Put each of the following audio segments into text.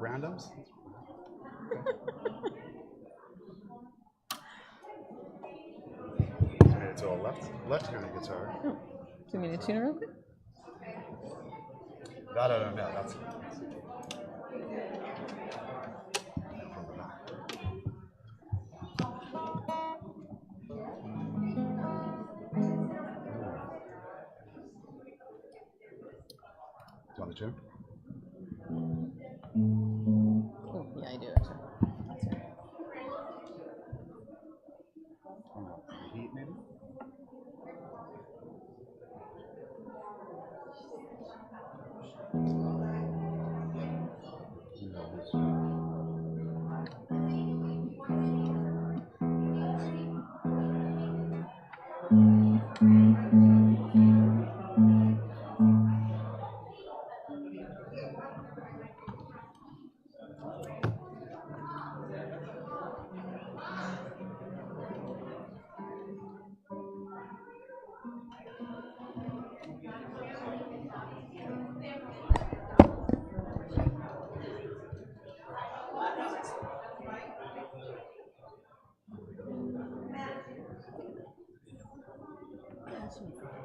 Randoms? To a left-handed guitar. Do you mean a tuna real quick? That I don't know. That's Do you want the tune? Oh, yeah, I do actually. That's right. The heat, maybe?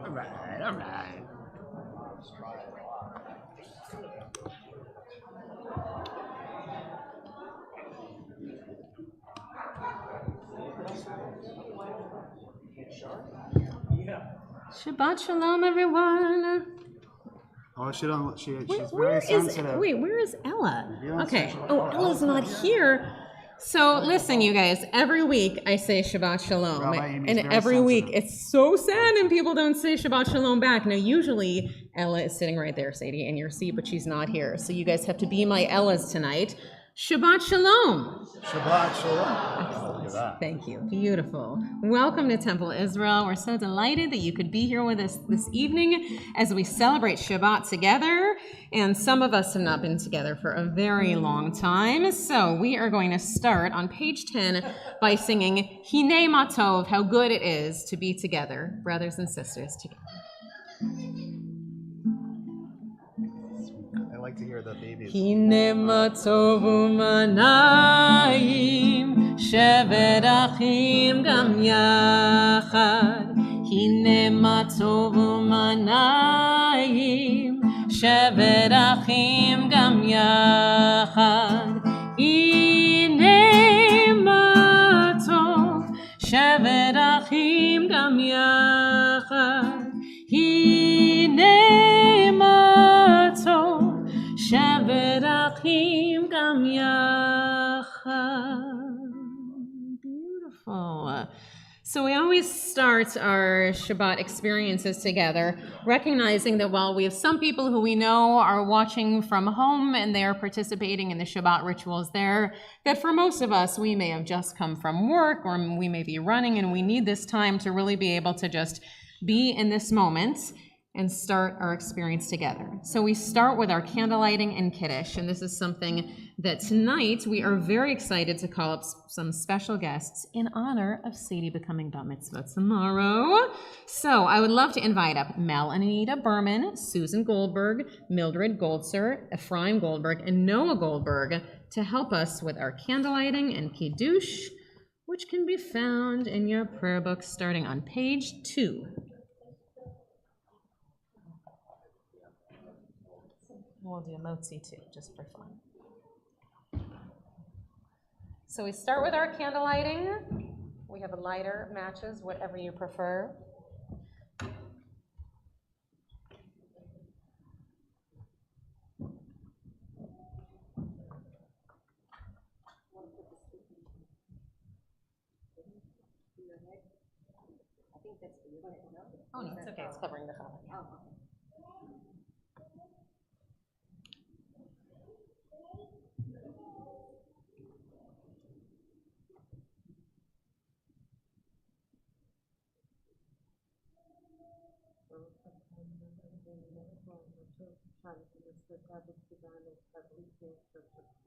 All right. Shabbat shalom, everyone. Oh, she's Where very is sensitive. wait? Where is Ella? You don't Okay. say Shabbat. Oh, Oh, Ella's Ella's not not here. So listen, you guys. Every week I say Shabbat shalom, Rabbi Amy's and very every week sensitive. it's so sad, and people don't say Shabbat shalom back. Now, usually Ella is sitting right there, Sadie, in your seat, but she's not here. So you guys have to be my Ellas tonight. Shabbat shalom. Shabbat shalom. Look at that. Thank you. Beautiful. Welcome to Temple Israel. We're so delighted that you could be here with us this evening as we celebrate Shabbat together. And some of us have not been together for a very long time. So we are going to start on page 10 by singing Hine Matov, how good it is to be together, brothers and sisters together. I like to hear the babies. Hine matov u'manayim shevet achim gam yachad. Hine matov u'manayim shevet achim gam yachad. Hine matov shevet achim gam yachad. Hine matov shevet achim gam yachad. Beautiful. So we always start our Shabbat experiences together, recognizing that while we have some people who we know are watching from home and they are participating in the Shabbat rituals there, that for most of us, we may have just come from work or we may be running and we need this time to really be able to just be in this moment and start our experience together. So we start with our candlelighting and Kiddush, and this is something that tonight we are very excited to call up some special guests in honor of Sadie becoming Bat Mitzvah tomorrow. So I would love to invite up Mel and Anita Berman, Susan Goldberg, Mildred Goldser, Ephraim Goldberg, and Noah Goldberg to help us with our candlelighting and Kiddush, which can be found in your prayer book starting on page 2. We'll do motzi too, just for fun. So we start with our candle lighting. We have a lighter, matches, whatever you prefer. Oh, no, it's okay. It's covering the color.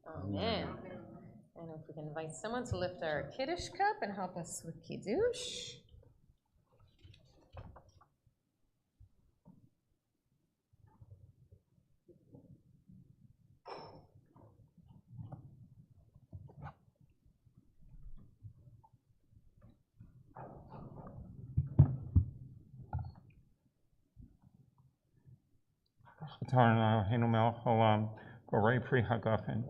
Amen. And if we can invite someone to lift our Kiddush cup and help us with Kiddush. Chatarna Eloheinu melech haolam, Borei pri hagafen.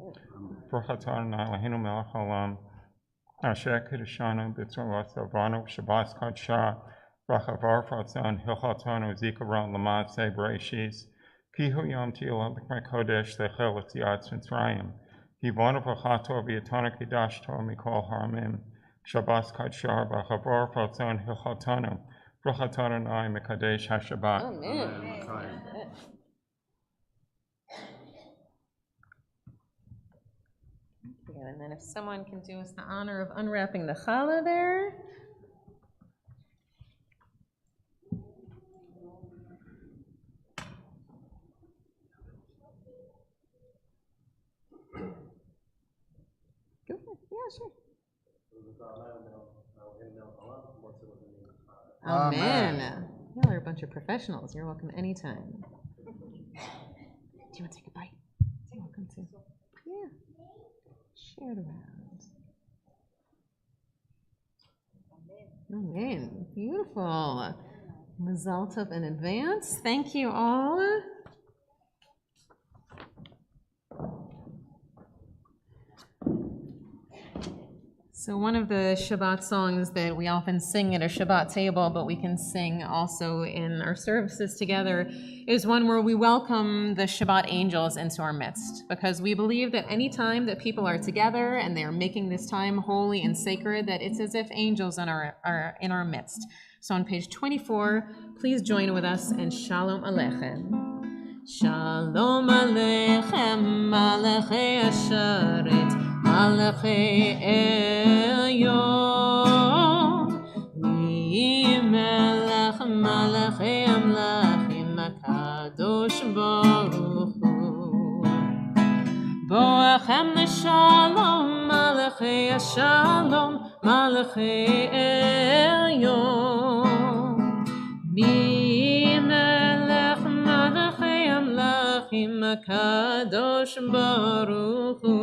Chatarna Eloheinu melech haolam, Asher Kiddushanu b'tzorot avanu Shabbat kadsha, Brachavar fatzon hilchatanu zikaron l'maaseh bereishis. Kihu yom tihila b'kmei kodesh lechel l'tziat Mitzrayim. Givonu v'chato v'yatonu kidashto mikol haramim. Shabbat kadsha brachavar fatzon hilchatanu. Brachatanu nai mekadesh haShabbat. Amen. And then if someone can do us the honor of unwrapping the challah there. Go ahead. Yeah, sure. Amen. Y'all are a bunch of professionals. You're welcome anytime. Do you want to take a bite? You're welcome to. Yeah. Share it around. Amen. Beautiful. Mazal tov in advance. Thank you all. So one of the Shabbat songs that we often sing at a Shabbat table, but we can sing also in our services together, is one where we welcome the Shabbat angels into our midst, because we believe that any time that people are together and they are making this time holy and sacred, that it's as if angels are in our midst. So on page 24, please join with us in Shalom Aleichem. Shalom Aleichem, Malachei Asharet, Malachei Elyon, Melech Malachei Amlachim, HaKadosh Baruch Hu. Boachem Neshalom, Malachei Ashalom, Malachei Elyon, Melech Malachei Amlachim, HaKadosh Baruch Hu.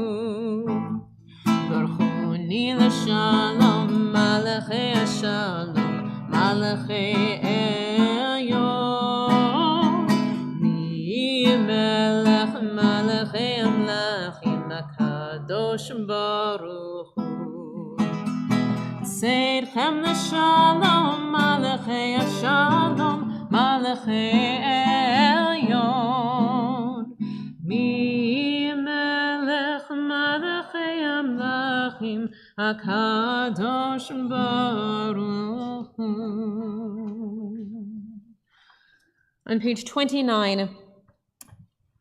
Baruchuni l'shalom, Malachei Ashalom, Malachei Elyon, Melech Malachei Amlachim, HaKadosh Baruch Hu. Seidchem l'shalom, Malachei Ashalom, Malachei Elyon, Melech Malachei Amlachim, HaKadosh Baruch Hu. On page 29,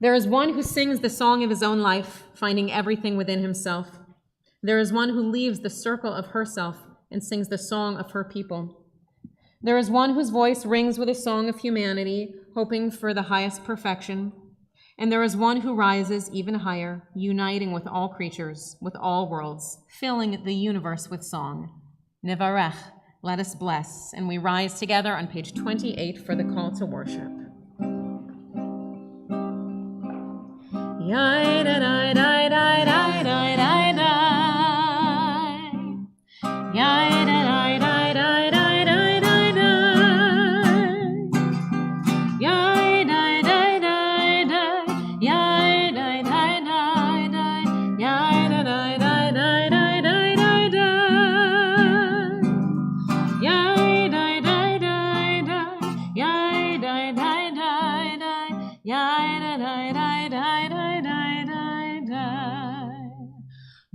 there is one who sings the song of his own life, finding everything within himself. There is one who leaves the circle of herself and sings the song of her people. There is one whose voice rings with a song of humanity, hoping for the highest perfection. And there is one who rises even higher, uniting with all creatures, with all worlds, filling the universe with song. Nevarech, let us bless. And we rise together on page 28 for the call to worship.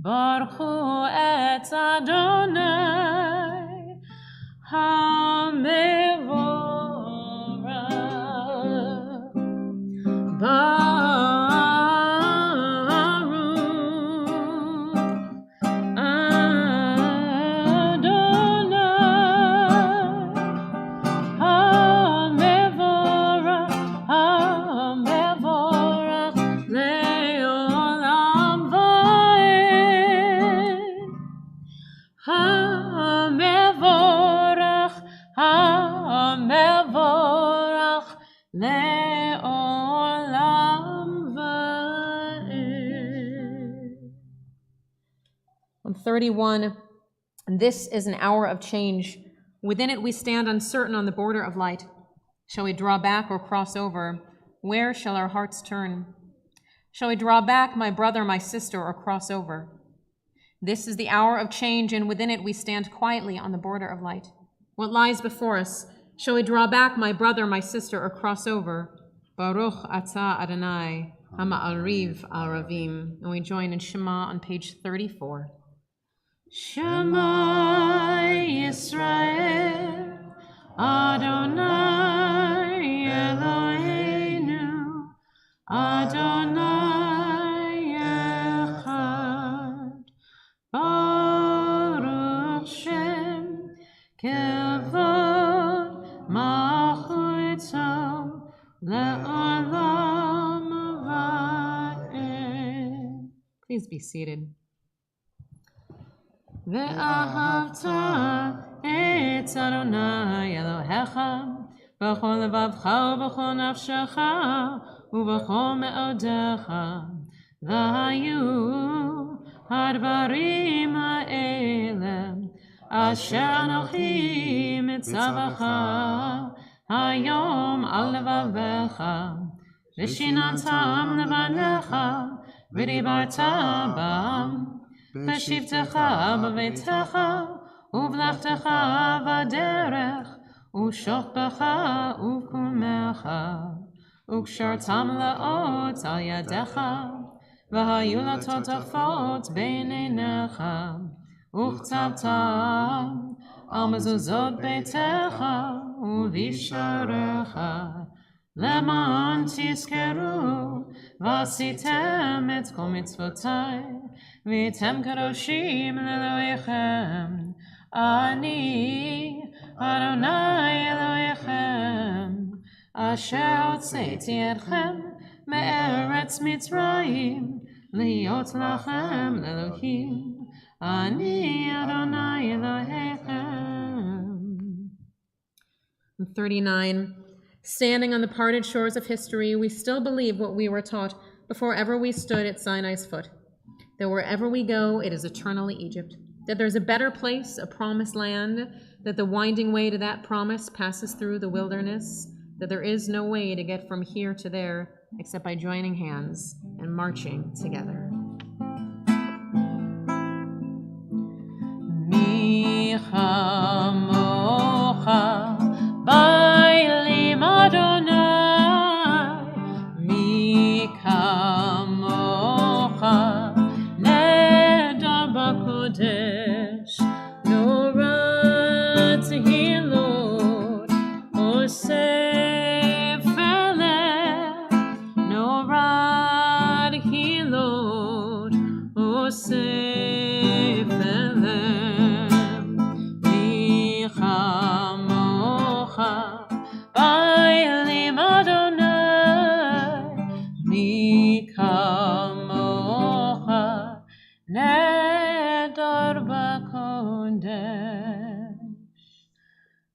Baruch Hu et Adonai HaMevorach. On 31, this is an hour of change. Within it we stand uncertain on the border of light. Shall we draw back or cross over? where shall our hearts turn? Shall we draw back, my brother, my sister, or cross over? This is the hour of change, and within it we stand quietly on the border of light. What lies before us? Shall we draw back, my brother, my sister, or cross over? Baruch atah Adonai, ha'ma'ariv aravim. And we join in Shema on page 34. Shema Yisrael, Adonai Eloheinu, Adonai Echad. Baruch Shem Kevod Malchuto Le'olam Va'ed. Please be seated. Ve'ahavta et Adonai Elohecha b'chol levavcha u'b'chol nafshecha u'b'chol me'odecha v'hayu hadvarim ha'ele asher anochi mitzavacha hayom al levavecha v'shinatam levanecha v'dibarta bam בשבתך בביתך ובלכתך בדרך ושוכבך ובקומך וקשרתם לאות על ידיך והיו לטוטפות בין עיניך וכתבתם על מזוזות ביתך ובשעריך למען תזכרו ועשיתם את כל מצוותיי והייתם קדושים לאלוהיכם. אני אדוני אלוהיכם אשר הוצאתי אתכם מארץ מצרים להיות לכם לאלוהים. אני אדוני אלוהיכם. 39. Standing on the parted shores of history, we still believe what we were taught before ever we stood at Sinai's foot. That wherever we go, it is eternally Egypt. That there's a better place, a promised land. That the winding way to that promise passes through the wilderness. That there is no way to get from here to there except by joining hands and marching together. Mi chamocha bailim Adonai, mi kamocha nedar b'kodesh, Norah tehilot osef eleh, Norah tehilot osef eleh, mi chamocha bailim Adonai, mi kamocha nedar b'kodesh.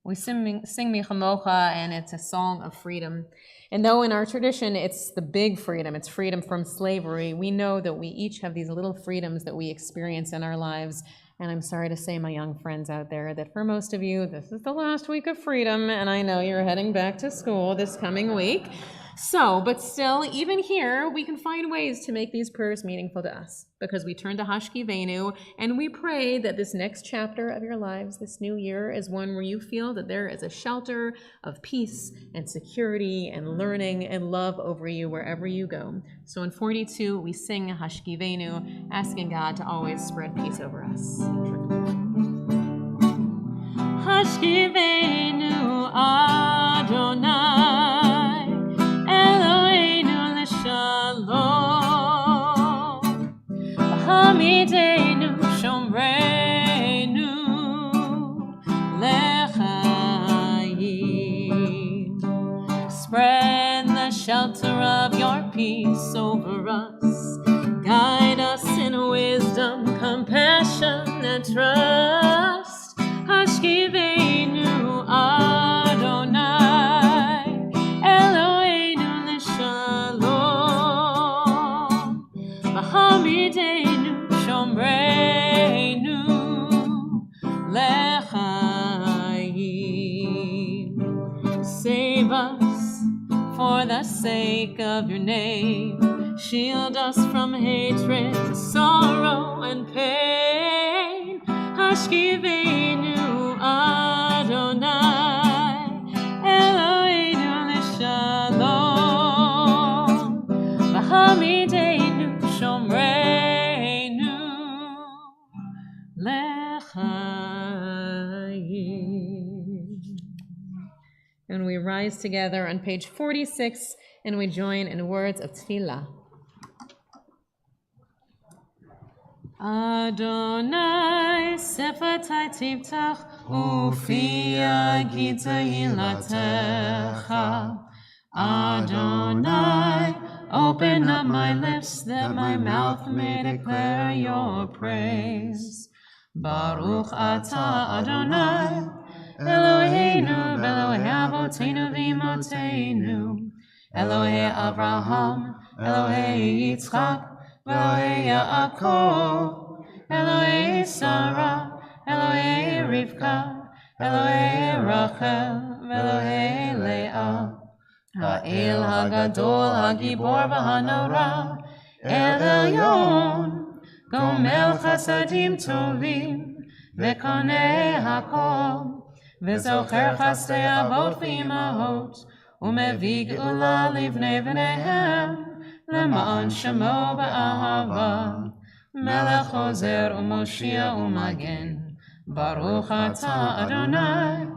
We sing Mi Chamocha, and it's a song of freedom. And though in our tradition it's the big freedom, it's freedom from slavery, we know that we each have these little freedoms that we experience in our lives. And I'm sorry to say, my young friends out there, that for most of you, this is the last week of freedom, and I know you're heading back to school this coming week. So, but still, even here, we can find ways to make these prayers meaningful to us, because we turn to Hashkivenu, and we pray that this next chapter of your lives, this new year, is one where you feel that there is a shelter of peace and security and learning and love over you wherever you go. So in 42, we sing Hashkivenu, asking God to always spread peace over us. Hashkivenu Adonai Eloheinu l'shalom, Hamidenu shomreinu l'chaim. Spread the shelter of your peace over us. Guide us in wisdom, compassion, and trust. Hashkivenu Adonai Eloheinu l'shalom, Hamidenu shomreinu l'chaim. Save us for the sake of your name. Shield us from hatred, sorrow, and pain. Hashkivenu Adonai, Eloheinu l'shalom, v'hamidenu shomreinu l'chaim. And we rise together on page 46, and we join in words of tefillah. Adonai sefatai tiftach ufi agita hilatecha. Adonai, open up my lips that my mouth may declare your praise. Baruch atah Adonai, Eloheinu Elohei Avotenu v'Imotenu, Elohei Avraham, Elohei Yitzchak, Elohei Yaakov, Elohei Sarah, Elohei Rivka, Elohei Rachel, Elohei Leah. Ha'el Hagadol Hagibor v'Hanora, El Elyon, Gomel Chasadim Tovim, V'konei Hakol, V'zocher Chasdei Avot v'Imahot, U'mevi Geula livnei v'neihem, L'ma'an Shemo ba'ahava, Melech Ozer u'Moshia u'Magen, Baruch atah Adonai,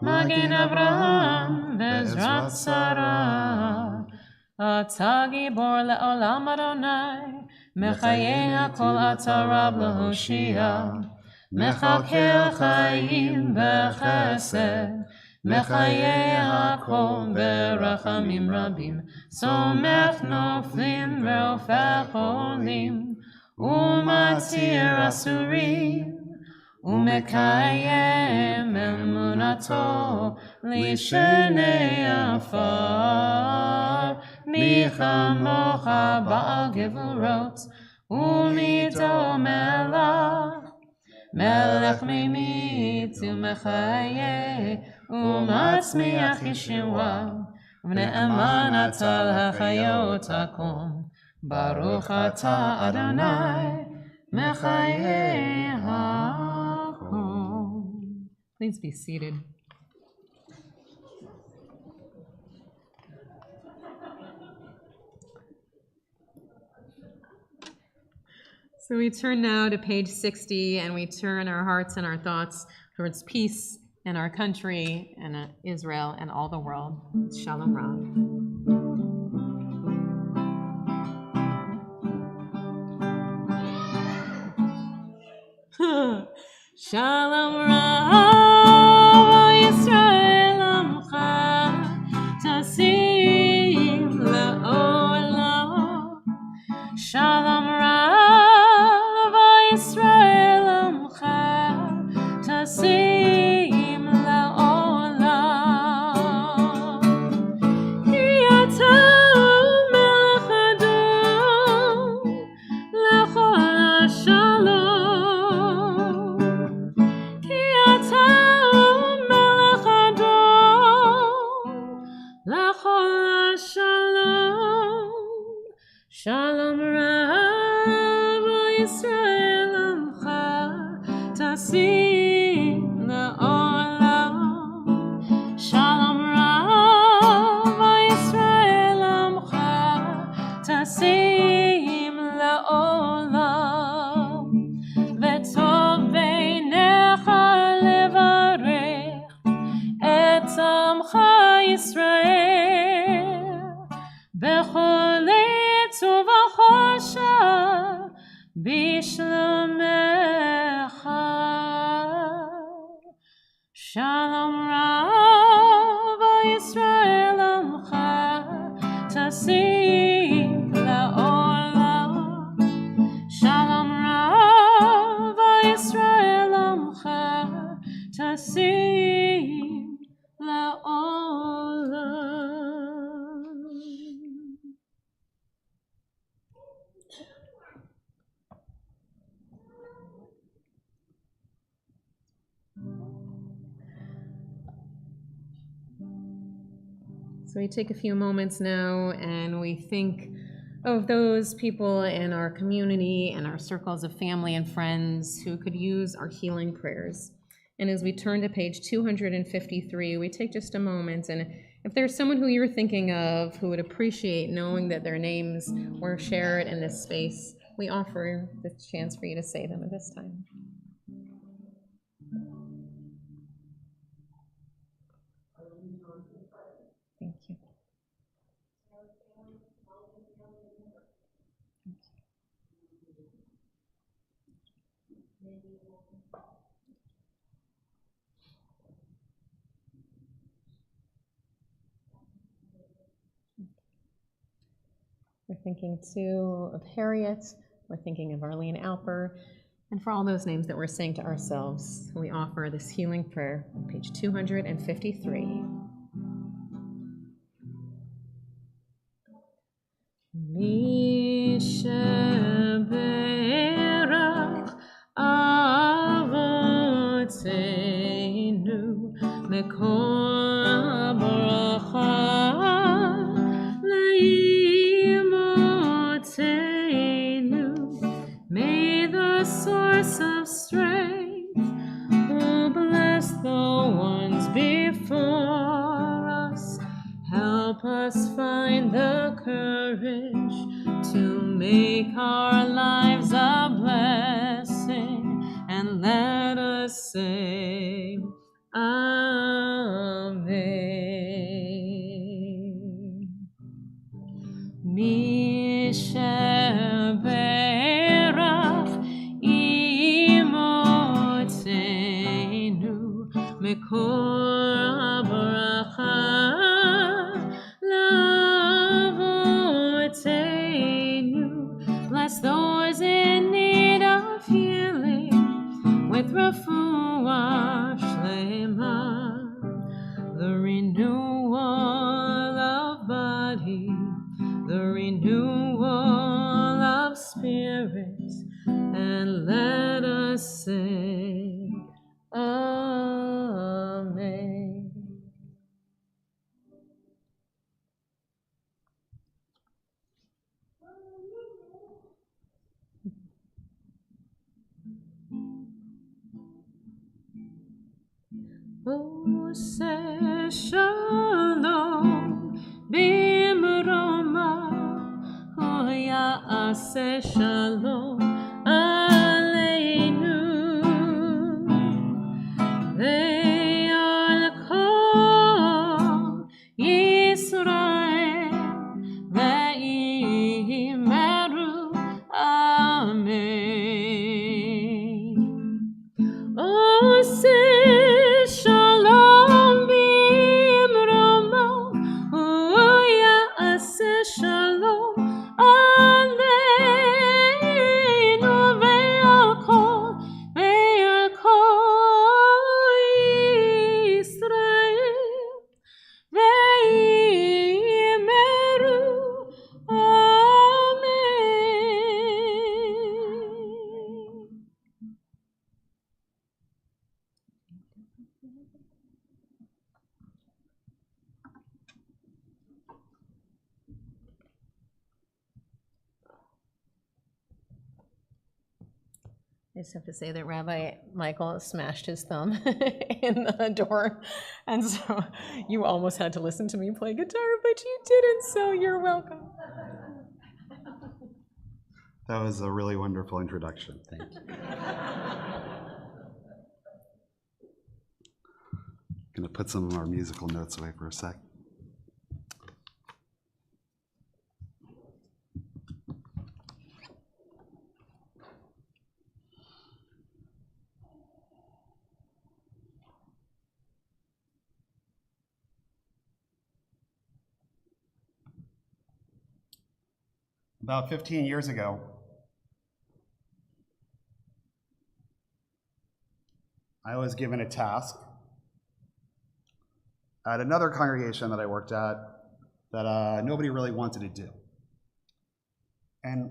Magen Avraham v'Ezrat Sarah. Atah Gibor le'olam Adonai, Mechayei hakol atah Rab lehoshia, Mechakel chayim b'chesed, Mechayei hakol b'rachamim rabim, Somech noflim ve'ofech olim, Umatir asurim, Umekayem emunato lishenei afar, Michamocha ba'al gevurot, Umito melach, Melech mimit umechaye, Umatzmiach yeshua, V'ne'eman atal hachayot hakom, Baruch atah Adonai, Mechayei hakom. Please be seated. So we turn now to page 60, and we turn our hearts and our thoughts towards peace in our country and Israel and all the world. Shalom Rav. Shalom Rav, Yisrael Amcha, Tasim La'olam. Shalom Rav, Yisrael Amcha, Tasim La'olam. Ki ata melech Adon, L'chol Shalom. Ki ata melech Adon, L'chol Shalom. Shalom Rav, Yisrael Amcha, Tasim La'olam. Shalom Rav, Yisrael Amcha, Tasim La'olam. V'tov beinecha levarech et Amcha Yisrael, b'chol ובחושך בשלומך. שלום רב ישראל עמך, תשים לעולם. שלום רב ישראל עמך, תשים לעולם. So we take a few moments now and we think of those people in our community and our circles of family and friends who could use our healing prayers. And as we turn to page 253, we take just a moment, and if there's someone who you're thinking of who would appreciate knowing that their names were shared in this space, we offer this chance for you to say them at this time. Thank you. We're thinking too of Harriet, we're thinking of Arlene Alper, and for all those names that we're saying to ourselves, we offer this healing prayer on page 253. Mi sheberach avotenu mekol bracha leimotenu. May the source of strength who bless the ones before us help us find the courage to make our lives a blessing, and let us say Amen. Mi sheberach imotenu mekol bracha lavotenu. Bless those in need of healing with refuah shlema, the renewal of body, the renewal of spirit, and let us say Amen. Ose shalom bimroma, hoya ase shalom aleinu. Ve'al kol Yisrael ve'imeru amen. Ose shalom bimromo, hoya ase shalom aleinu. Ve'al kol Yisrael ve'imeru amen. I just have to say that Rabbi Michael smashed his thumb in the door, and so you almost had to listen to me play guitar, but you didn't, so you're welcome. That was a really wonderful introduction. Thank you. Gonna put some of our musical notes away for a sec. About 15 years ago, I was given a task at another congregation that I worked at that nobody really wanted to do. And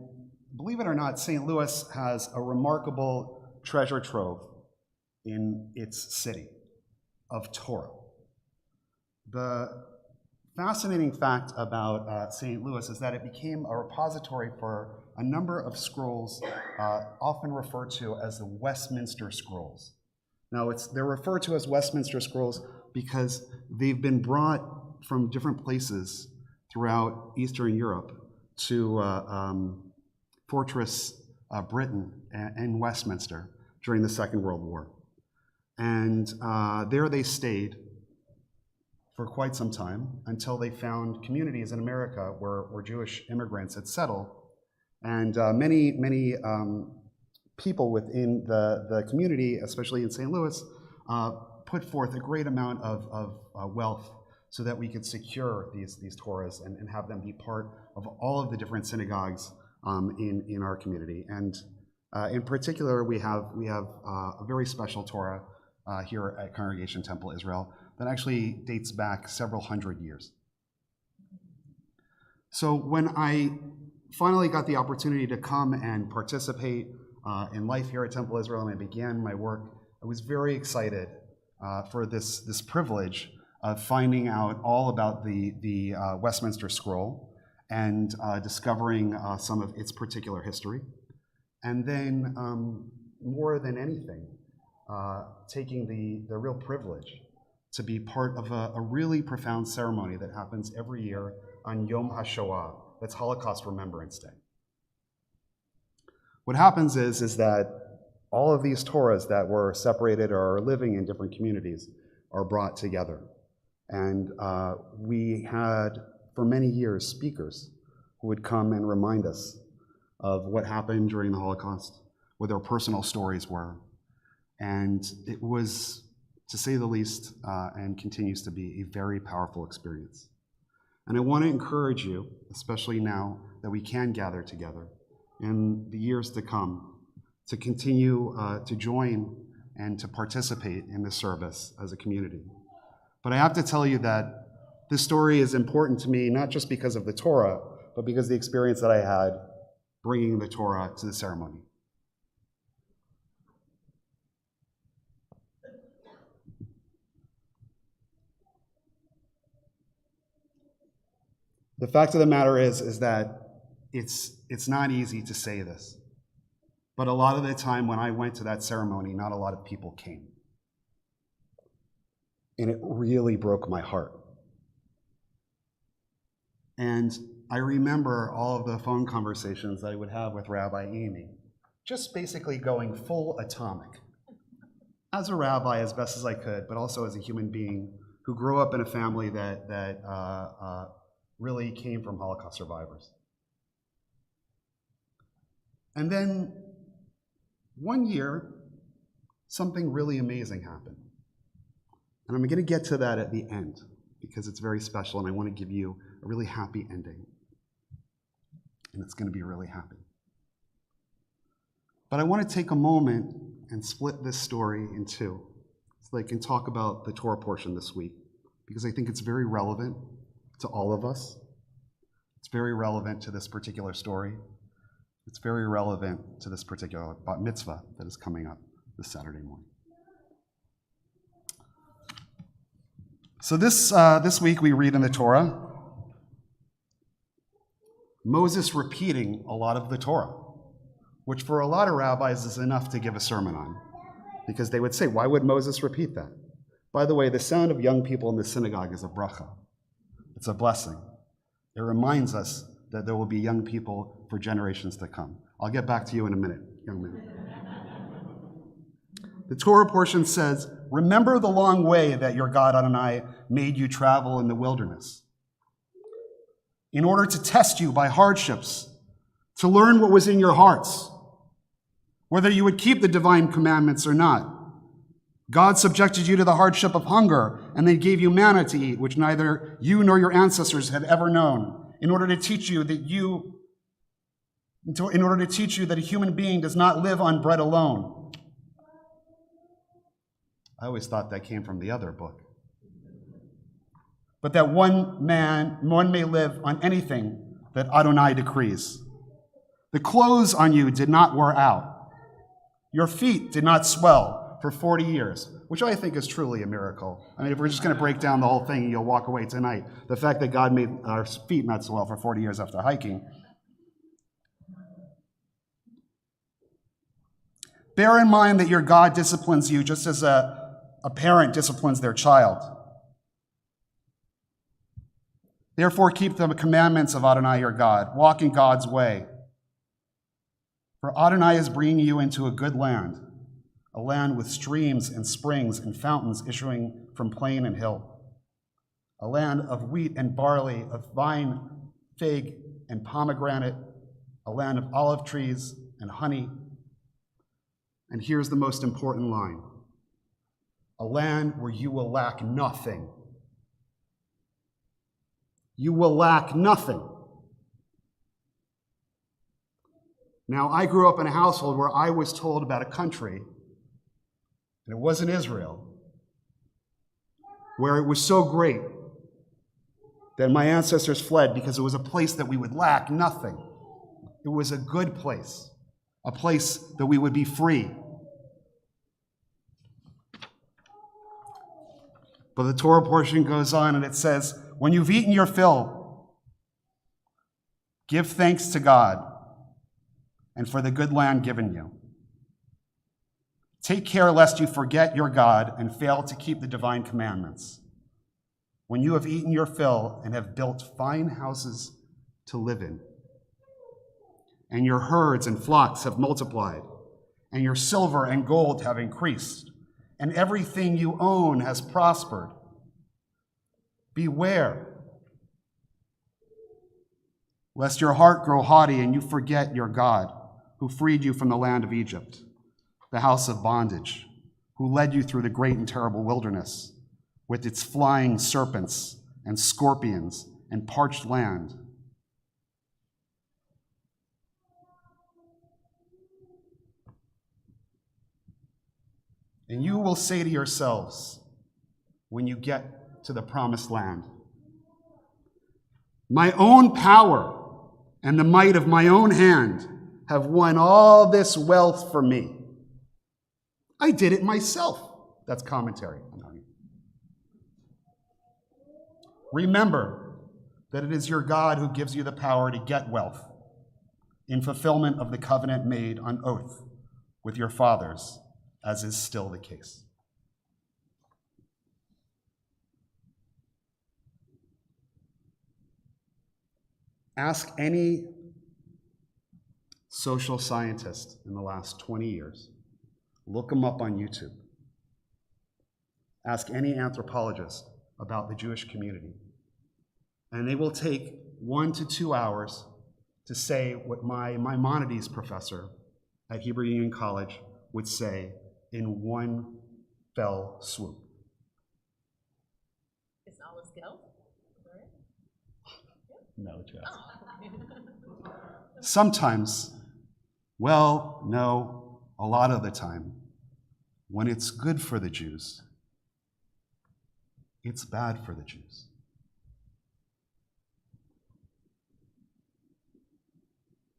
believe it or not, St. Louis has a remarkable treasure trove in its city of Torah. The fascinating fact about St. Louis is that it became a repository for a number of scrolls, often referred to as the Westminster Scrolls. Now, they're referred to as Westminster Scrolls because they've been brought from different places throughout Eastern Europe to Fortress Britain in Westminster during the Second World War. And there they stayed for quite some time until they found communities in America where Jewish immigrants had settled. And many people within the community, especially in St. Louis, put forth a great amount of wealth so that we could secure these Torahs and have them be part of all of the different synagogues in our community. And in particular, we have a very special Torah here at Congregation Temple Israel that actually dates back several hundred years. So when I finally got the opportunity to come and participate in life here at Temple Israel and I began my work, I was very excited for this privilege of finding out all about the Westminster Scroll and discovering some of its particular history. And then, more than anything, taking the real privilege to be part of a really profound ceremony that happens every year on Yom HaShoah, that's Holocaust Remembrance Day. What happens is that all of these Torahs that were separated or are living in different communities are brought together. And we had, for many years, speakers who would come and remind us of what happened during the Holocaust, what their personal stories were. And it was, to say the least, and continues to be a very powerful experience. And I want to encourage you, especially now that we can gather together in the years to come, to continue to join and to participate in this service as a community. But I have to tell you that this story is important to me, not just because of the Torah, but because of the experience that I had bringing the Torah to the ceremony. The fact of the matter is that it's not easy to say this, but a lot of the time when I went to that ceremony, not a lot of people came. And it really broke my heart. And I remember all of the phone conversations that I would have with Rabbi Amy, just basically going full atomic. As a rabbi, as best as I could, but also as a human being who grew up in a family that really came from Holocaust survivors. And then one year, something really amazing happened. And I'm going to get to that at the end because it's very special and I want to give you a really happy ending. And it's going to be really happy. But I want to take a moment and split this story in two so that I can talk about the Torah portion this week because I think it's very relevant to all of us. It's very relevant to this particular story. It's very relevant to this particular bat mitzvah that is coming up this Saturday morning. So this week we read in the Torah Moses repeating a lot of the Torah, which for a lot of rabbis is enough to give a sermon on, because they would say, why would Moses repeat that? By the way, the sound of young people in the synagogue is a bracha. It's a blessing. It reminds us that there will be young people for generations to come. I'll get back to you in a minute, young man. The Torah portion says, remember the long way that your God Adonai made you travel in the wilderness in order to test you by hardships, to learn what was in your hearts, whether you would keep the divine commandments or not. God subjected you to the hardship of hunger and then gave you manna to eat, which neither you nor your ancestors had ever known, in order to teach you that a human being does not live on bread alone. I always thought that came from the other book. But that one may live on anything that Adonai decrees. The clothes on you did not wear out. Your feet did not swell, for 40 years, which I think is truly a miracle. I mean, if we're just going to break down the whole thing and you'll walk away tonight, the fact that God made our feet not swell for 40 years after hiking. Bear in mind that your God disciplines you just as a parent disciplines their child. Therefore, keep the commandments of Adonai your God. Walk in God's way. For Adonai is bringing you into a good land, a land with streams and springs and fountains issuing from plain and hill, a land of wheat and barley, of vine, fig, and pomegranate, a land of olive trees and honey. And here's the most important line: a land where you will lack nothing. You will lack nothing. Now, I grew up in a household where I was told about a country, and it wasn't Israel, where it was so great that my ancestors fled because it was a place that we would lack nothing. It was a good place, a place that we would be free. But the Torah portion goes on and it says, when you've eaten your fill, give thanks to God and for the good land given you. Take care lest you forget your God and fail to keep the divine commandments. When you have eaten your fill and have built fine houses to live in, and your herds and flocks have multiplied, and your silver and gold have increased, and everything you own has prospered, beware lest your heart grow haughty and you forget your God, who freed you from the land of Egypt, the house of bondage, who led you through the great and terrible wilderness, with its flying serpents and scorpions and parched land. And you will say to yourselves, when you get to the promised land, my own power and the might of my own hand have won all this wealth for me. I did it myself. That's commentary. Remember that it is your God who gives you the power to get wealth in fulfillment of the covenant made on oath with your fathers, as is still the case. Ask any social scientist in the last 20 years. Look them up on YouTube. Ask any anthropologist about the Jewish community. And they will take 1 to 2 hours to say what my Maimonides professor at Hebrew Union College would say in one fell swoop. Is all skill? No, Jeff. Sometimes, well, no, a lot of the time, when it's good for the Jews, it's bad for the Jews.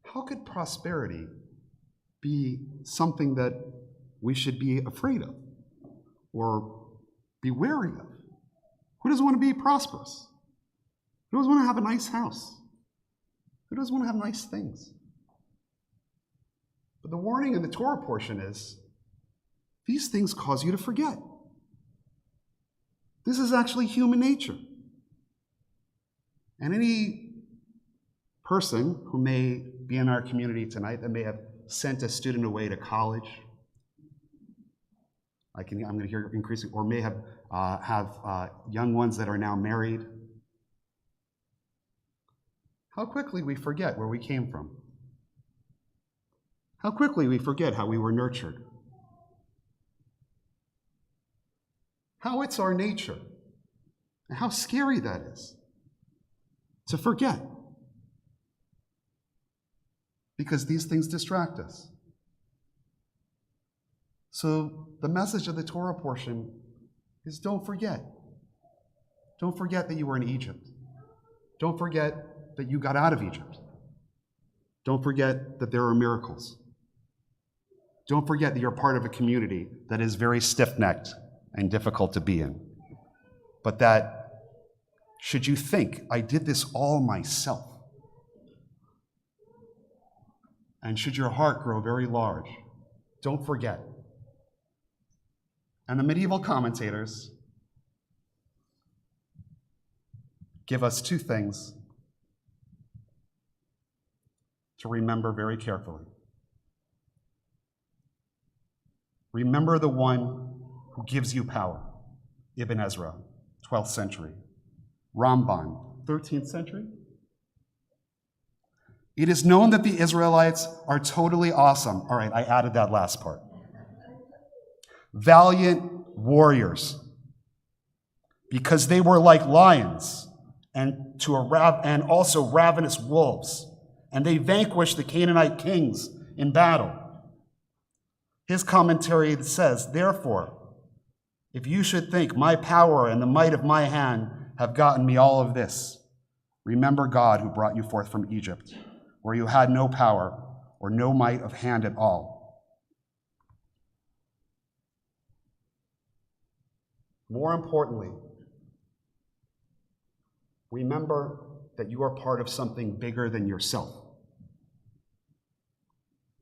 How could prosperity be something that we should be afraid of or be wary of? Who doesn't want to be prosperous? Who doesn't want to have a nice house? Who doesn't want to have nice things? But the warning in the Torah portion is, these things cause you to forget. This is actually human nature. And any person who may be in our community tonight that may have sent a student away to college, I'm going to hear increasing, or may have young ones that are now married. How quickly we forget where we came from. How quickly we forget how we were nurtured. How it's our nature, and how scary that is to forget. Because these things distract us. So the message of the Torah portion is don't forget. Don't forget that you were in Egypt. Don't forget that you got out of Egypt. Don't forget that there are miracles. Don't forget that you're part of a community that is very stiff-necked and difficult to be in. But that, should you think, I did this all myself, and should your heart grow very large, don't forget. And the medieval commentators give us two things to remember very carefully. Remember the one who gives you power, Ibn Ezra, 12th century. Ramban, 13th century. It is known that the Israelites are totally awesome. All right, I added that last part. Valiant warriors, because they were like lions and also ravenous wolves, and they vanquished the Canaanite kings in battle. His commentary says, therefore, if you should think my power and the might of my hand have gotten me all of this, remember God who brought you forth from Egypt, where you had no power or no might of hand at all. More importantly, remember that you are part of something bigger than yourself,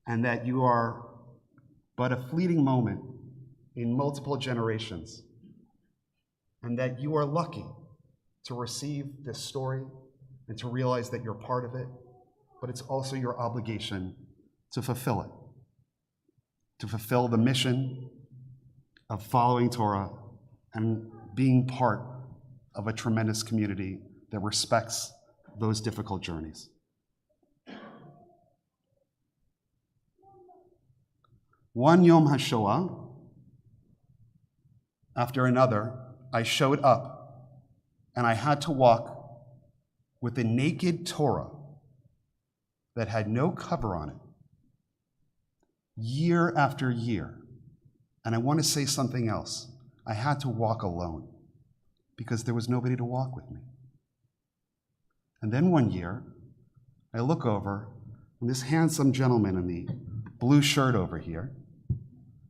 and that you are but a fleeting moment in multiple generations, and that you are lucky to receive this story and to realize that you're part of it, but it's also your obligation to fulfill it, to fulfill the mission of following Torah and being part of a tremendous community that respects those difficult journeys. One Yom HaShoah after another, I showed up and I had to walk with a naked Torah that had no cover on it, year after year. And I want to say something else. I had to walk alone because there was nobody to walk with me. And then one year, I look over, and this handsome gentleman in the blue shirt over here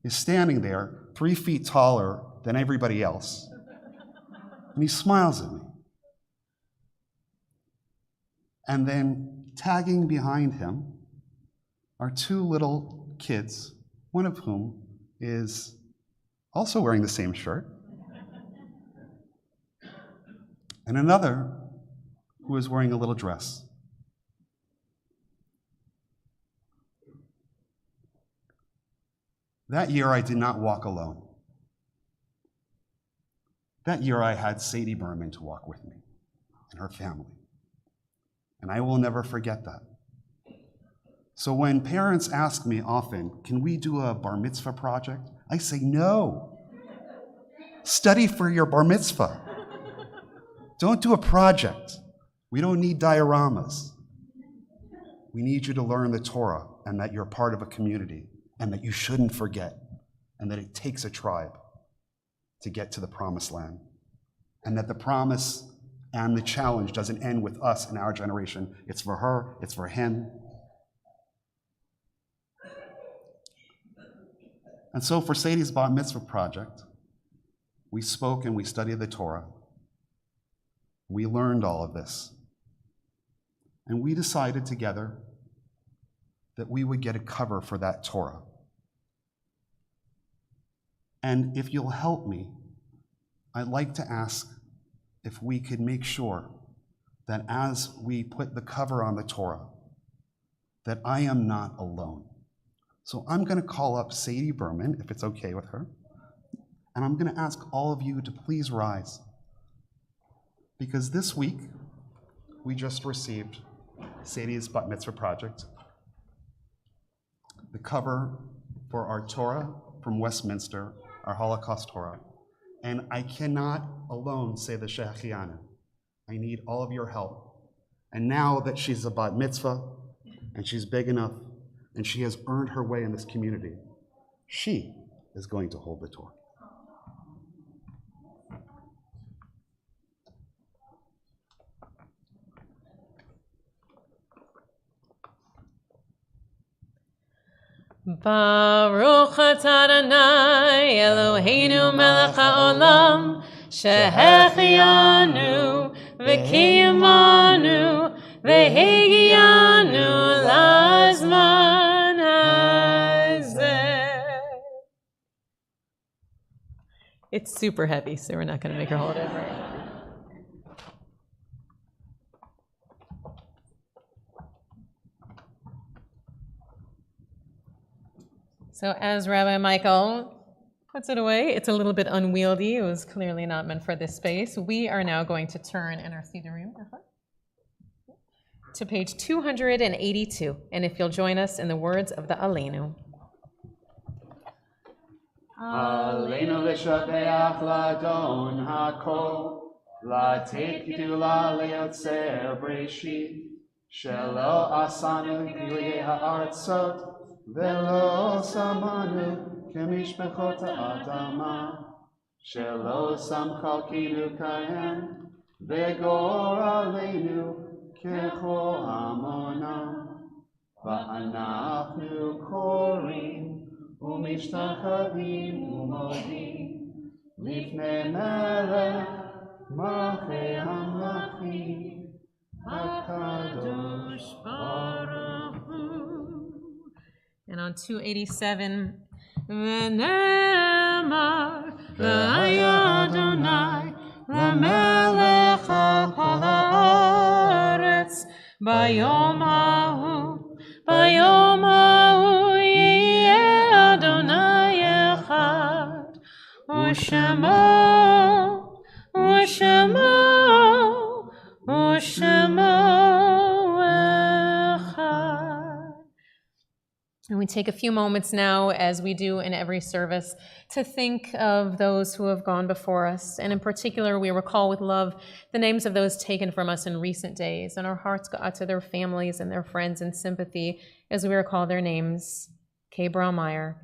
is standing there 3 feet taller than everybody else, and he smiles at me. And then tagging behind him are 2 little kids, one of whom is also wearing the same shirt, and another who is wearing a little dress. That year, I did not walk alone. That year, I had Sadie Berman to walk with me and her family. And I will never forget that. So when parents ask me often, can we do a bar mitzvah project? I say, no. Study for your bar mitzvah. Don't do a project. We don't need dioramas. We need you to learn the Torah and that you're part of a community and that you shouldn't forget and that it takes a tribe to get to the promised land and that the promise and the challenge doesn't end with us in our generation. It's for her, it's for him. And so for Sadie's Bar Mitzvah project, we spoke and we studied the Torah. We learned all of this. And we decided together that we would get a cover for that Torah. And if you'll help me, I'd like to ask if we could make sure that as we put the cover on the Torah, that I am not alone. So I'm going to call up Sadie Berman, if it's okay with her, and I'm going to ask all of you to please rise. Because this week, we just received Sadie's Bat Mitzvah project, the cover for our Torah from Westminster, our Holocaust Torah. And I cannot alone say the Shechianu. I need all of your help. And now that she's a Bat Mitzvah, and she's big enough, and she has earned her way in this community, she is going to hold the Torah. Baruch atah Adonai Eloheinu melech haolam shehechianu v'kiyamanu v'hegianu lazman hazeh. It's super heavy, so we're not going to make her hold it. So as Rabbi Michael puts it away, it's a little bit unwieldy. It was clearly not meant for this space. We are now going to turn in our Sidurim to page 282, and if you'll join us in the words of the Aleinu. Aleinu l'shabeach l'adon hakol, l'tet gdula le'yotzer breshit, shelo asanu gilui ha'artzot, velo samanu kemishpechot ha'adama, shelo samchalkinu kahem, vegor aleinu kechol hamonam, va'anachnu korim, ומשתחווים ומודים לפני מלך מלכי המלכים הקדוש ברוך הוא. And on 287, ונאמר והיה אדוני למלך על כל הארץ ביום ההוא, ביום ההוא יהיה אדוני אחד, ושמו, ושמו, ושמו אחד. And we take a few moments now, as we do in every service, to think of those who have gone before us. And in particular, we recall with love the names of those taken from us in recent days. And our hearts go out to their families and their friends in sympathy as we recall their names: Kay Braumeyer,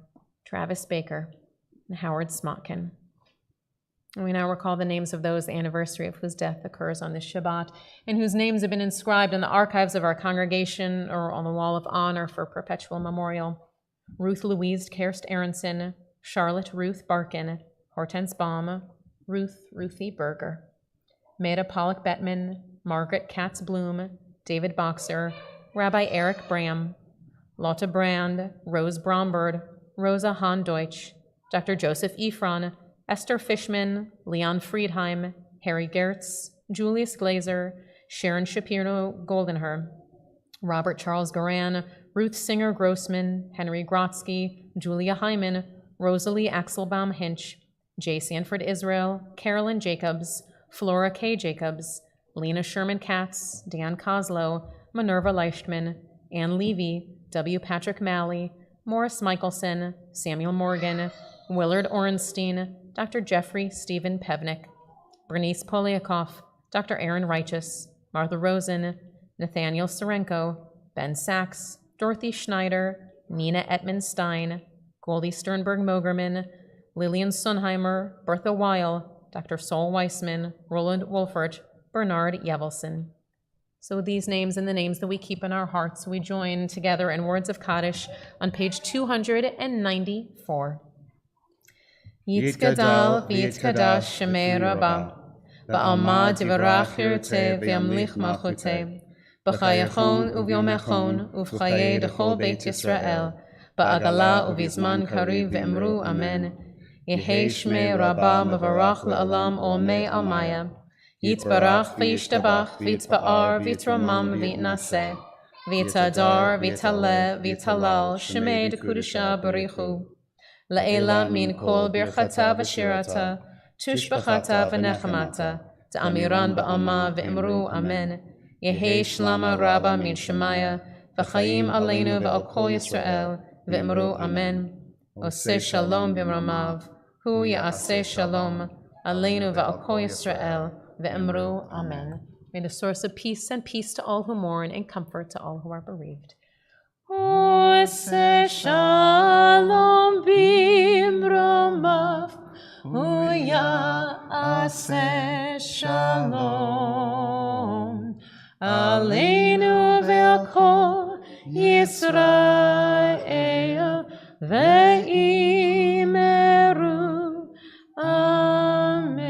Travis Baker, and Howard Smotkin. And we now recall the names of those, the anniversary of whose death occurs on this Shabbat, and whose names have been inscribed in the archives of our congregation or on the wall of honor for perpetual memorial: Ruth Louise Kerst Aronson, Charlotte Ruth Barkin, Hortense Baum, Ruthie Berger, Maida Pollock Bettman, Margaret Katz Bloom, David Boxer, Rabbi Eric Bram, Lotte Brand, Rose Brombird, Rosa Hahn Deutsch, Dr. Joseph Ephron, Esther Fishman, Leon Friedheim, Harry Gertz, Julius Glazer, Sharon Shapiro Goldenher, Robert Charles Goran, Ruth Singer Grossman, Henry Grotsky, Julia Hyman, Rosalie Axelbaum Hinch, J. Sanford Israel, Carolyn Jacobs, Flora K. Jacobs, Lena Sherman Katz, Dan Koslow, Minerva Leichtman, Ann Levy, W. Patrick Malley, Morris Michelson, Samuel Morgan, Willard Orenstein, Dr. Jeffrey Stephen Pevnick, Bernice Poliakoff, Dr. Aaron Righteous, Martha Rosen, Nathaniel Serenko, Ben Sachs, Dorothy Schneider, Nina Etman Stein, Goldie Sternberg Mogerman, Lillian Sunheimer, Bertha Weil, Dr. Sol Weissman, Roland Wolfert, Bernard Yevelson. So these names and the names that we keep in our hearts, we join together in words of Kaddish on page 294. Yitzgadal v'yitzkadash shemei rabba, ba'alma divarach yirteh v'yamlich malchuteh, b'chayachon uvyomechon uv'chayei dechol beit Yisrael, ba'agala uvizman kariv v'emru amen. Yehei shmei rabba mevarach la'alam olmei almaya, Yitzbarach v'yishtabach v'yitzba'ar v'yitzramam v'yitnaseh, v'yitzadar v'yitaleh v'yitalal shemei dekudusha barichu. La'ela min kol birchata v'shirata, tushbachata v'nechamata, ta'amiran ba'alma v'imru amen. Yehei shlama rabba min shemaya, v'chayim aleinu v'al kol Yisrael, v'imru amen. Oseh shalom b'mramav, hu ya'aseh shalom, aleinu v'al kol Yisrael, v'imru amen. May the source of peace send peace to all who mourn and comfort to all who are bereaved. Oseh shalom b'mramav, hu ya'aseh shalom, aleinu v'al kol Yisrael, ve'imeru. Amen.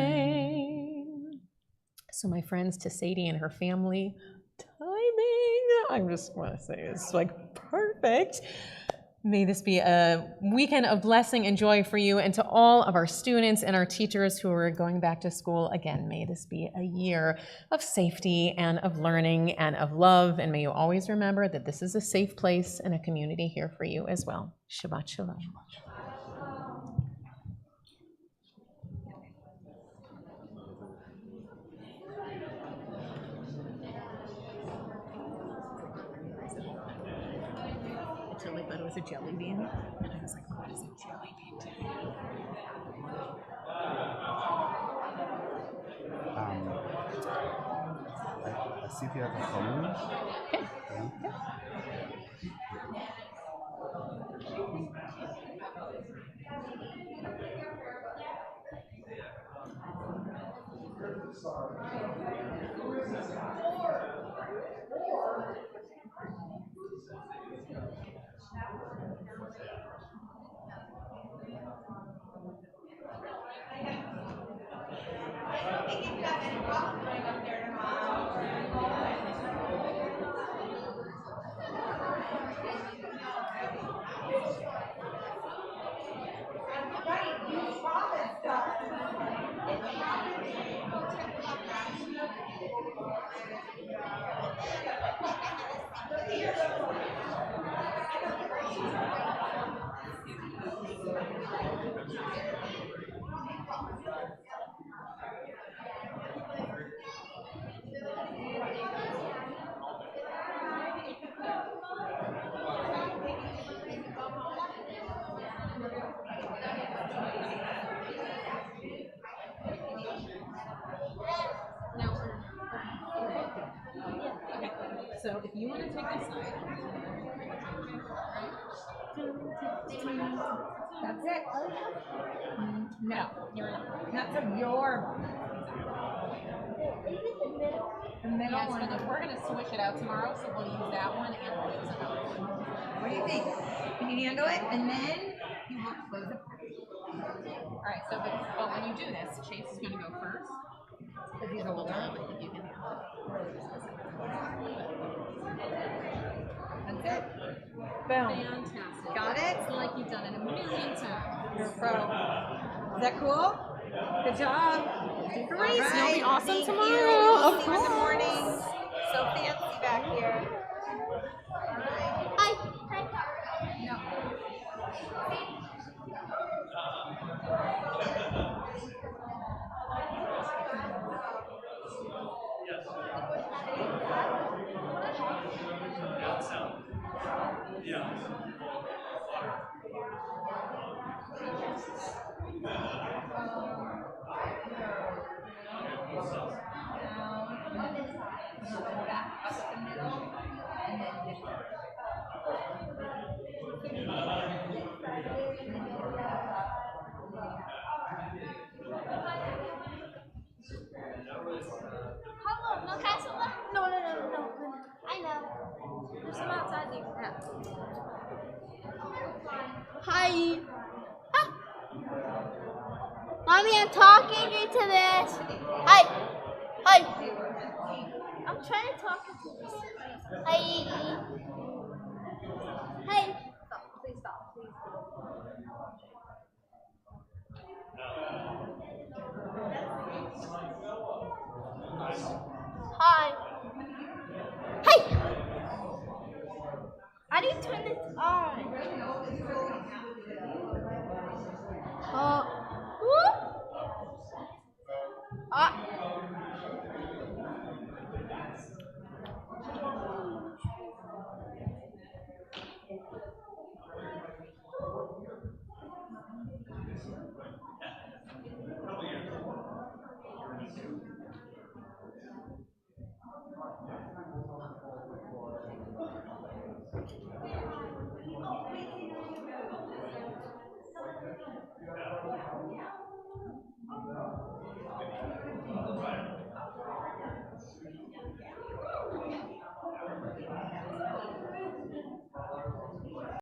So my friends, to Sadie and her family, timing, I just want to say it's like perfect. May this be a weekend of blessing and joy for you, and to all of our students and our teachers who are going back to school. Again, may this be a year of safety and of learning and of love, and may you always remember that this is a safe place and a community here for you as well. Shabbat shalom. I totally thought it was a jelly bean, and I was like, what is a jelly bean doing? I see if you have a phone. Okay. So if you want to take this side. That's it. No, you're not. That's of your. The middle Yes, one. but we're gonna switch it out tomorrow, so we'll use that one and we'll use another one. What do you think? Can you handle it? And then you will close it. All right. So, but when you do this, Chase is gonna go first. Because he's Hold older. on, I think you can handle it. That's it. Boom. Fantastic. Got it? It's like you've done it a million times. You're a pro. Is that cool? Good job. Great. All You'll be right. awesome Thank tomorrow. You. Of See you in the course. morning. So fancy back here. Hi. No. Hello, no castle left? No. I know. There's some outside you can have. Hi. Ah. Mommy, I'm talking into this. Hi. I'm trying to talk into this. Hi. Stop. Please stop. Please. Hi. How do you turn this on? Whoop.